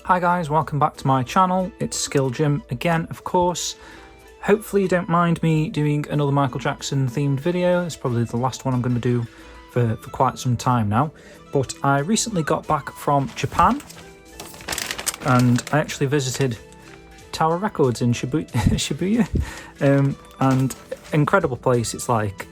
Hi guys, welcome back to my channel. It's Skill Jim again, of course. Hopefully you don't mind me doing another Michael Jackson themed video. It's probably the last one I'm going to do for quite some time now. But I recently got back from Japan and I actually visited Tower Records in Shibuya. And incredible place. It's like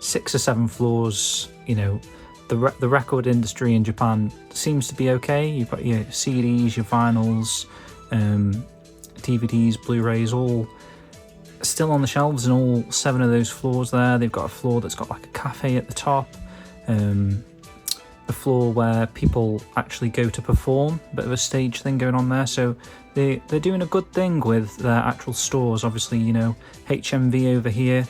6 or 7 floors, you know. The record industry in Japan seems to be okay. You've got your CDs, your vinyls, DVDs, Blu-rays, all still on the shelves in all 7 of those floors there. They've got a floor that's got like a cafe at the top, a floor where people actually go to perform, a bit of a stage thing going on there. So they're doing a good thing with their actual stores. Obviously, you know, HMV over here,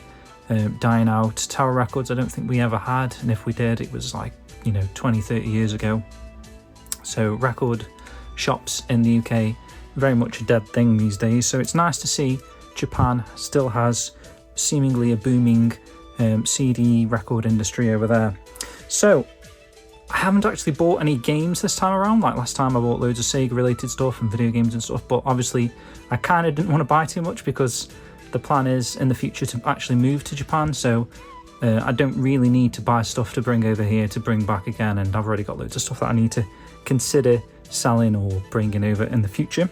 dying out. Tower Records I don't think we ever had, and if we did it was like, you know, 20-30 years ago. So record shops in the UK, very much a dead thing these days. So it's nice to see Japan still has seemingly a booming CD record industry over there. So I haven't actually bought any games this time around. Like last time I bought loads of Sega related stuff and video games and stuff, but obviously I kind of didn't want to buy too much because the plan is in the future to actually move to Japan, so I don't really need to buy stuff to bring over here to bring back again, and I've already got loads of stuff that I need to consider selling or bringing over in the future.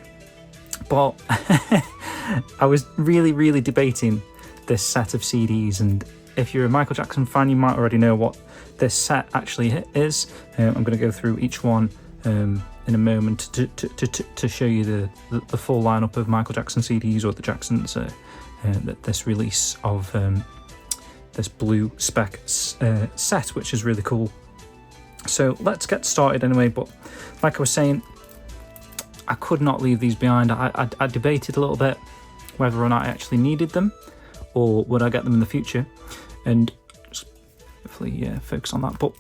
But I was really debating this set of CDs, and if you're a Michael Jackson fan you might already know what this set actually is. I'm going to go through each one in a moment to show you the full lineup of Michael Jackson CDs, or the Jacksons, this release of this Blu-spec set, which is really cool. So let's get started anyway. But like I was saying, I could not leave these behind. I debated a little bit whether or not I actually needed them or would I get them in the future, and just hopefully focus on that. But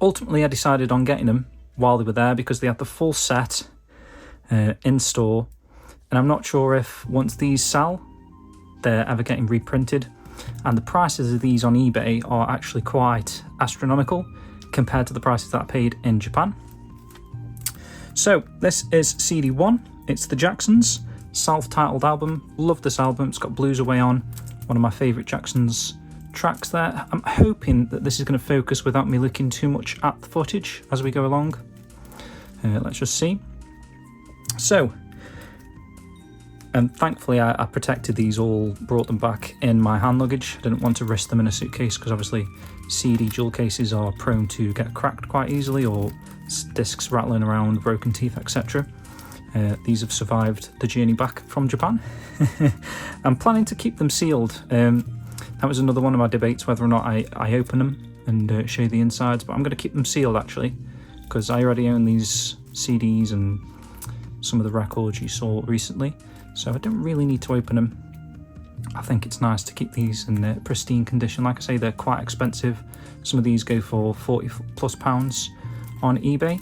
ultimately I decided on getting them while they were there because they had the full set in store, and I'm not sure if once these sell they're ever getting reprinted, and the prices of these on eBay are actually quite astronomical compared to the prices that I paid in Japan. So this is CD1. It's the Jacksons self-titled album. Love this album. It's got Blues Away on, one of my favourite Jacksons tracks there. I'm hoping that this is going to focus without me looking too much at the footage as we go along. Let's just see. So, and thankfully I protected these all, brought them back in my hand luggage. I didn't want to risk them in a suitcase because obviously CD jewel cases are prone to get cracked quite easily, or discs rattling around, broken teeth, etc. These have survived the journey back from Japan. I'm planning to keep them sealed. That was another one of my debates, whether or not I open them and show you the insides, but I'm going to keep them sealed actually, because I already own these CDs and some of the records you saw recently. So I don't really need to open them. I think it's nice to keep these in pristine condition. Like I say, they're quite expensive. Some of these go for £40+ on eBay,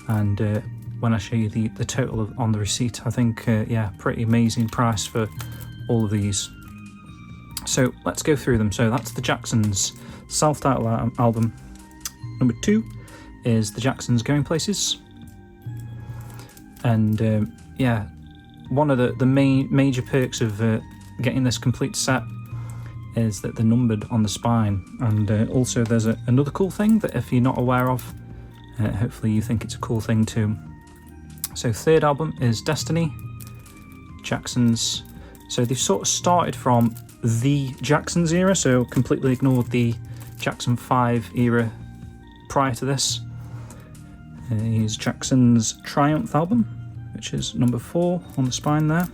and when I show you the total on the receipt, I think yeah, pretty amazing price for all of these. So let's go through them. So that's the Jacksons self-titled album. Number 2 is the Jacksons Going Places, and yeah, one of the major perks of getting this complete set is that they're numbered on the spine, and also there's another cool thing that if you're not aware of, hopefully you think it's a cool thing too. So third album is Destiny, Jacksons. So they've sort of started from the Jacksons era, so completely ignored the Jackson 5 era prior to this. Here's Jackson's Triumph album, which is number 4 on the spine there.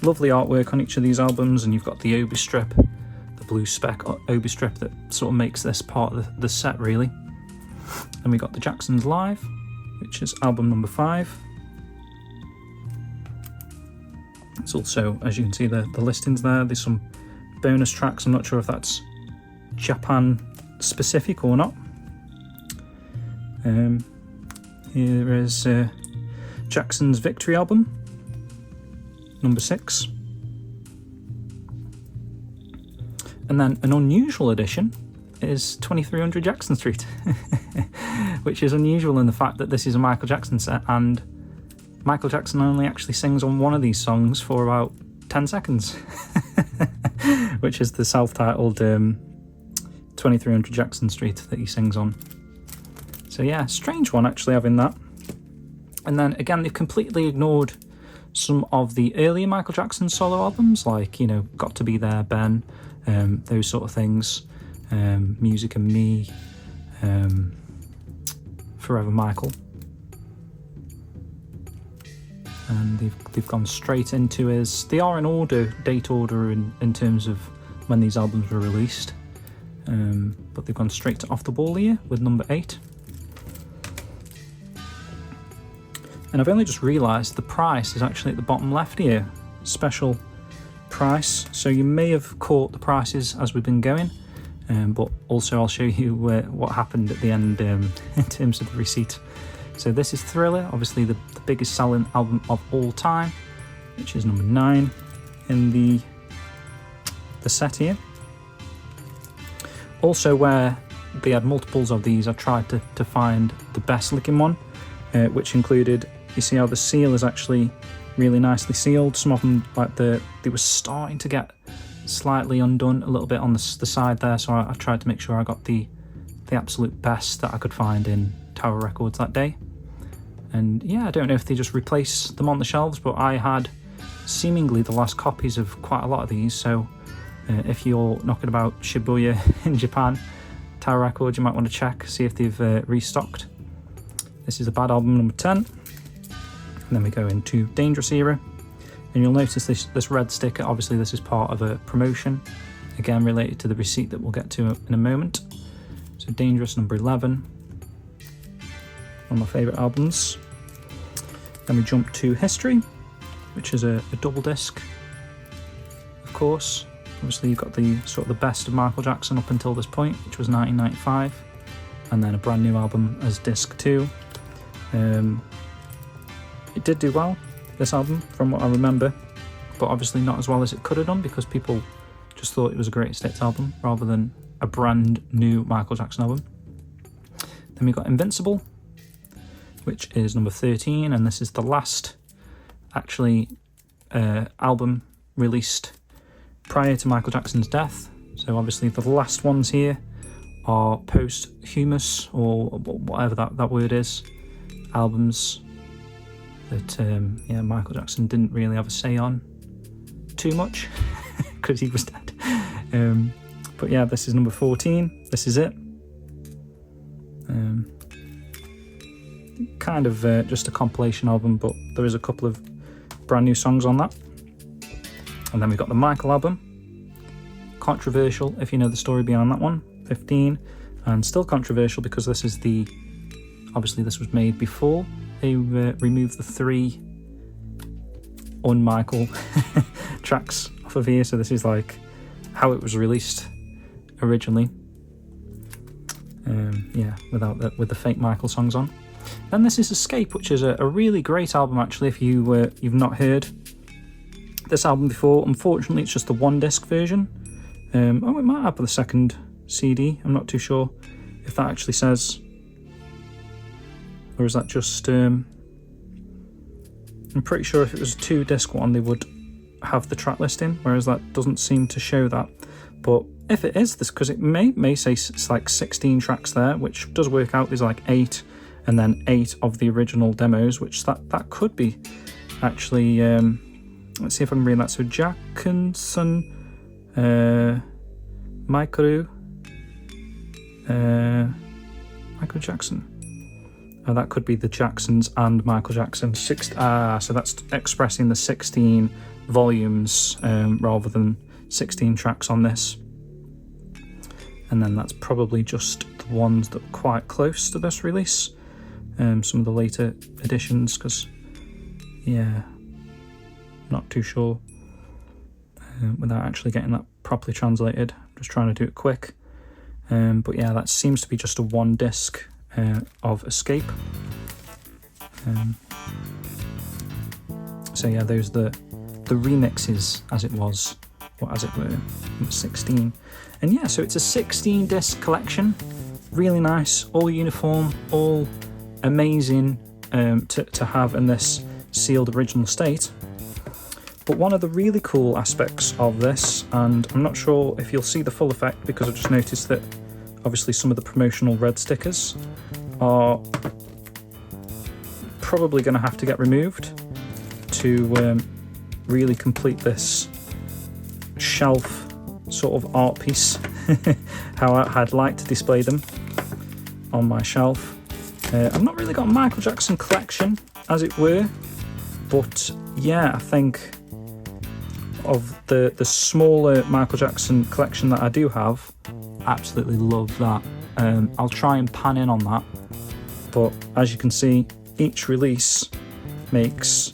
Lovely artwork on each of these albums, and you've got the obi strip, the Blu-spec obi strip that sort of makes this part of the set really. Then we got the Jacksons Live, which is album number 5. It's also, as you can see, the listings there. There's some bonus tracks. I'm not sure if that's Japan specific or not. Here is Jackson's Victory album, number 6. And then an unusual edition is 2300 Jackson Street, which is unusual in the fact that this is a Michael Jackson set, and Michael Jackson only actually sings on one of these songs for about 10 seconds, which is the self-titled 2300 Jackson Street that he sings on. So yeah, strange one actually having that. And then again, they've completely ignored some of the earlier Michael Jackson solo albums, like, you know, Got to Be There, Ben, those sort of things, Music and Me, Forever Michael. And they've gone straight into his... They are in order, date order in terms of when these albums were released, but they've gone straight to Off the Ball here with number 8. And I've only just realised the price is actually at the bottom left here, special price. So you may have caught the prices as we've been going, but also I'll show you what happened at the end in terms of the receipt. So this is Thriller, obviously the biggest selling album of all time, which is number 9 in the set here. Also, where they had multiples of these, I tried to find the best looking one, which included, you see how the seal is actually really nicely sealed. Some of them, like they were starting to get slightly undone a little bit on the side there, so I tried to make sure I got the absolute best that I could find in Tower Records that day. And yeah, I don't know if they just replace them on the shelves, but I had seemingly the last copies of quite a lot of these, so if you're knocking about Shibuya in Japan, Tower Records, you might want to check, see if they've restocked. This is the Bad album number 10. And then we go into Dangerous era. And you'll notice this red sticker, obviously this is part of a promotion, again related to the receipt that we'll get to in a moment. So Dangerous number 11, one of my favourite albums. Then we jump to History, which is a double disc, of course. Obviously you've got the sort of the best of Michael Jackson up until this point, which was 1995, and then a brand new album as disc 2. It did do well, this album, from what I remember, but obviously not as well as it could have done because people just thought it was a greatest hits album rather than a brand new Michael Jackson album. Then we got Invincible, which is number 13, and this is the last actually album released prior to Michael Jackson's death. So obviously the last ones here are posthumous, or whatever that word is, albums that Michael Jackson didn't really have a say on too much because he was dead. But yeah, this is number 14. This is it. Kind of just a compilation album, but there is a couple of brand new songs on that. And then we've got the Michael album. Controversial, if you know the story behind that one. 15, and still controversial because this is obviously this was made before they removed the 3 un-Michael tracks off of here, so this is like how it was released originally, with the fake Michael songs on. Then this is Escape, which is a really great album actually if you've not heard this album before. Unfortunately it's just the 1-disc version. It might have the second CD, I'm not too sure if that actually says, or is that just I'm pretty sure if it was a 2-disc one they would have the track listing, whereas that doesn't seem to show that. But if it is this, because it may say it's like 16 tracks there, which does work out. There's like 8 and then 8 of the original demos, which that could be actually let's see if I can read that. So Jackson, Michael Jackson. Oh, that could be the Jacksons and Michael Jackson. So that's expressing the 16 volumes rather than 16 tracks on this. And then that's probably just the ones that were quite close to this release. Some of the later editions, because, yeah, not too sure without actually getting that properly translated. I'm just trying to do it quick. But yeah, that seems to be just a 1-disc of Escape. So yeah, those the remixes, as it was, or as it were, 16. And yeah, so it's a 16 disc collection, really nice, all uniform, all amazing to have in this sealed original state. But one of the really cool aspects of this, and I'm not sure if you'll see the full effect because I've just noticed that obviously some of the promotional red stickers are probably going to have to get removed to really complete this shelf sort of art piece, how I'd like to display them on my shelf. I've not really got a Michael Jackson collection, as it were, but yeah, I think of the smaller Michael Jackson collection that I do have, absolutely love that. I'll try and pan in on that, but as you can see, each release makes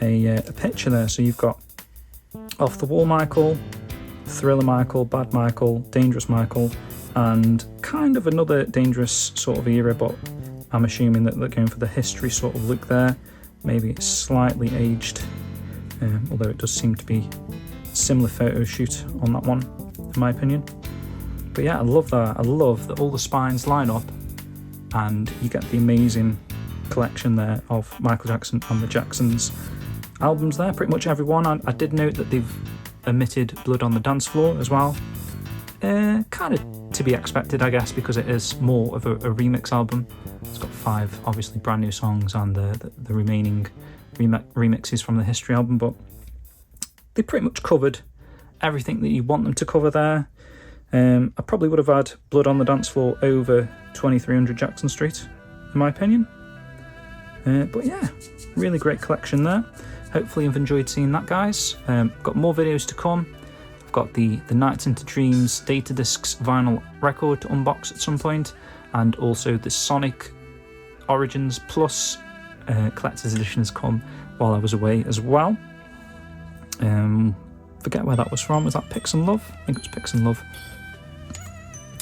a picture there. So you've got Off the Wall Michael, Thriller Michael, Bad Michael, Dangerous Michael, and kind of another Dangerous sort of era, but I'm assuming that they're going for the history sort of look there. Maybe it's slightly aged, although it does seem to be a similar photo shoot on that one, in my opinion. But yeah, I love that. I love that all the spines line up and you get the amazing collection there of Michael Jackson and the Jacksons albums there, pretty much every one. I did note that they've omitted Blood on the Dance Floor as well. Kind of to be expected, I guess, because it is more of a remix album. It's got 5 obviously brand new songs and the remaining remixes from the history album, but they pretty much covered everything that you want them to cover there. I probably would have had Blood on the Dance Floor over 2300 Jackson Street, in my opinion. But yeah, really great collection there. Hopefully you've enjoyed seeing that, guys. Got more videos to come. I've got the Nights into Dreams Data Discs vinyl record to unbox at some point, and also the Sonic Origins Plus collector's edition has come while I was away as well. Forget where that was from. Was that Pix and Love? I think it was Pix and Love.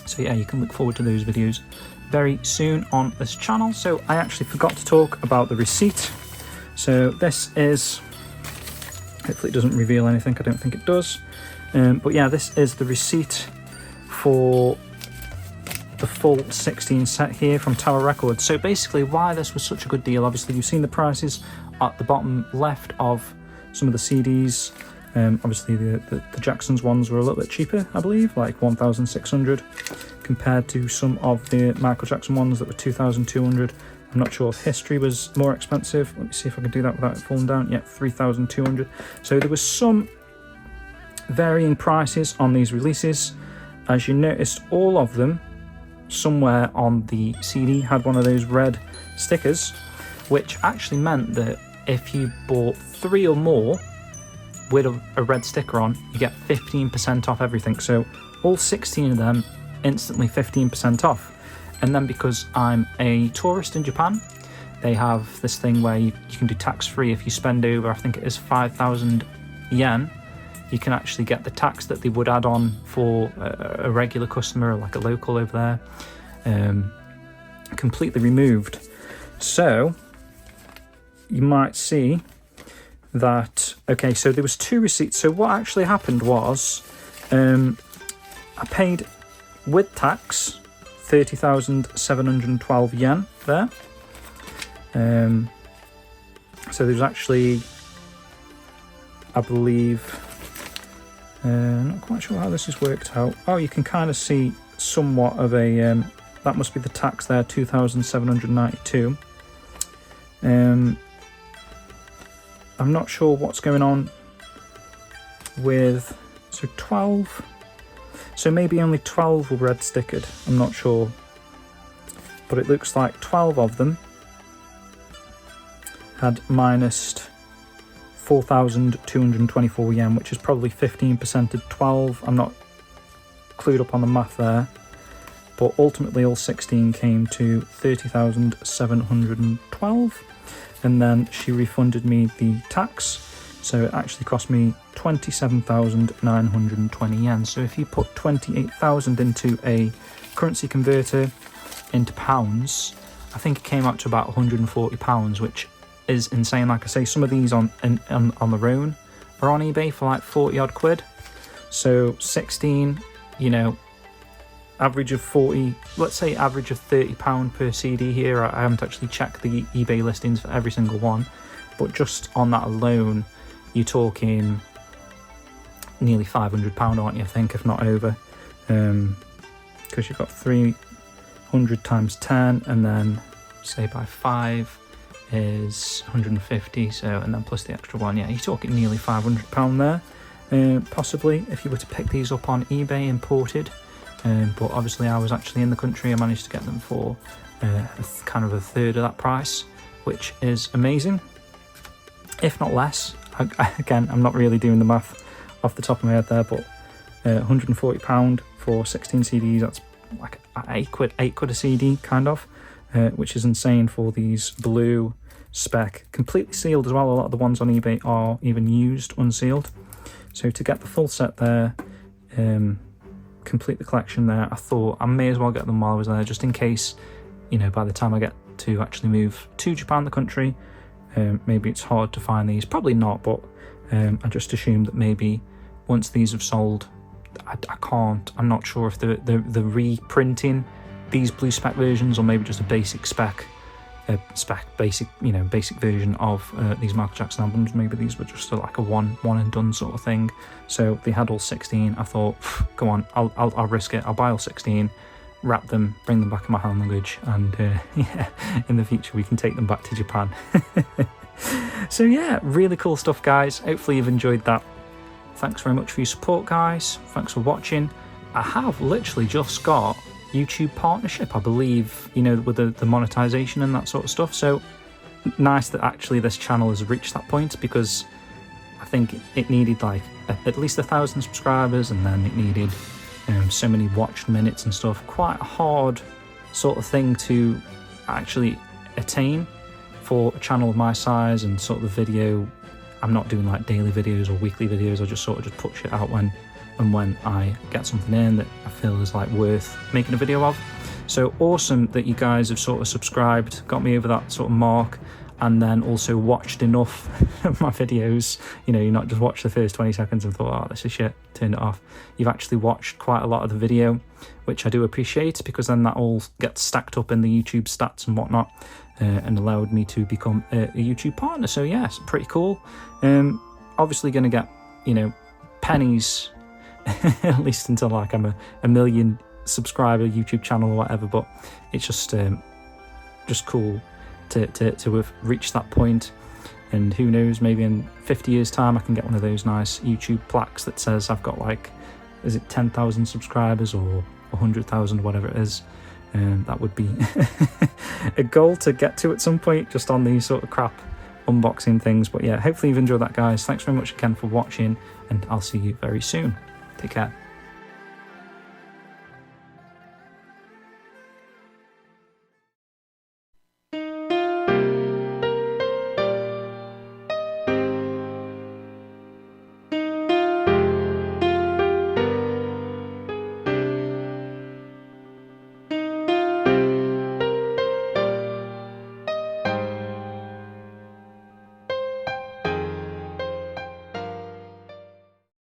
So yeah, you can look forward to those videos very soon on this channel. So I actually forgot to talk about the receipt. So this is, hopefully it doesn't reveal anything, I don't think it does. But yeah, this is the receipt for the full 16 set here from Tower Records. So basically why this was such a good deal, obviously you've seen the prices at the bottom left of some of the CDs. Obviously the Jacksons ones were a little bit cheaper, I believe, like 1,600 compared to some of the Michael Jackson ones that were 2,200. I'm not sure if History was more expensive. Let me see if I can do that without it falling down. Yeah, 3,200. So there was some varying prices on these releases. As you noticed, all of them somewhere on the CD had one of those red stickers, which actually meant that if you bought 3 or more with a red sticker on, you get 15% off everything. So all 16 of them instantly 15% off. And then because I'm a tourist in Japan, they have this thing where you can do tax-free if you spend over, I think it is 5,000 yen. You can actually get the tax that they would add on for a regular customer, like a local over there, completely removed. So you might see that, okay, so there was 2 receipts. So what actually happened was I paid with tax 30,712 yen there. So there's actually, I believe, not quite sure how this is worked out. Oh, you can kind of see somewhat of a, that must be the tax there, 2,792. I'm not sure what's going on with, so 12, so maybe only 12 were red stickered, I'm not sure, but it looks like 12 of them had minus 4,224 yen, which is probably 15% of 12. I'm not clued up on the math there, but ultimately all 16 came to 30,712. And then she refunded me the tax, so it actually cost me 27,920 yen. So if you put 28,000 into a currency converter into pounds, I think it came out to about 140 pounds, which is insane. Like I say, some of these on their own are on eBay for like 40 odd quid. So 16, you know, average of 40, let's say average of £30 per CD here. I haven't actually checked the eBay listings for every single one, but just on that alone, you're talking nearly £500, aren't you? I think, if not over, because you've got 300 times 10, and then say by 5 is 150. So, and then plus the extra one, yeah, you're talking nearly £500 there, possibly if you were to pick these up on eBay imported. But obviously I was actually in the country. I managed to get them for kind of a third of that price, which is amazing, if not less. Again, I'm not really doing the math off the top of my head there, but £140 for 16 CDs, that's like 8 quid a CD kind of, which is insane for these Blu-spec, completely sealed as well. A lot of the ones on eBay are even used unsealed. So to get the full set there, complete the collection there, I thought I may as well get them while I was there, just in case, you know, by the time I get to actually move to Japan, the country, maybe it's hard to find these. Probably not, but I just assumed that maybe once these have sold, I'm not sure if they're reprinting these Blu-spec versions, or maybe just a basic basic version of these Michael Jackson albums. Maybe these were just like a one and done sort of thing. So they had all 16. I thought, go on, I'll risk it. I'll buy all 16, wrap them, bring them back in my hand luggage, and yeah, in the future we can take them back to Japan. So yeah, really cool stuff, guys. Hopefully you've enjoyed that. Thanks very much for your support, guys. Thanks for watching. I have literally just got YouTube partnership, I believe, you know, with the monetization and that sort of stuff. So nice that actually this channel has reached that point, because I think it needed like at least 1,000 subscribers, and then it needed so many watched minutes and stuff. Quite a hard sort of thing to actually attain for a channel of my size, and sort of the video, I'm not doing like daily videos or weekly videos. I just sort of just put shit out when I get something in that I feel is like worth making a video of. So awesome that you guys have sort of subscribed, got me over that sort of mark, and then also watched enough of my videos. You know, you not just watched the first 20 seconds and thought, oh, this is shit, turned it off. You've actually watched quite a lot of the video, which I do appreciate, because then that all gets stacked up in the YouTube stats and whatnot, and allowed me to become a YouTube partner. So yeah, it's pretty cool. Obviously going to get, you know, pennies at least until like I'm a million subscriber YouTube channel or whatever, but it's just cool to have reached that point. And who knows, maybe in 50 years time I can get one of those nice YouTube plaques that says I've got like, is it 10,000 subscribers or 100,000, whatever it is. That would be a goal to get to at some point, just on these sort of crap unboxing things. But yeah, hopefully you've enjoyed that, guys. Thanks very much again for watching, and I'll see you very soon. Take care.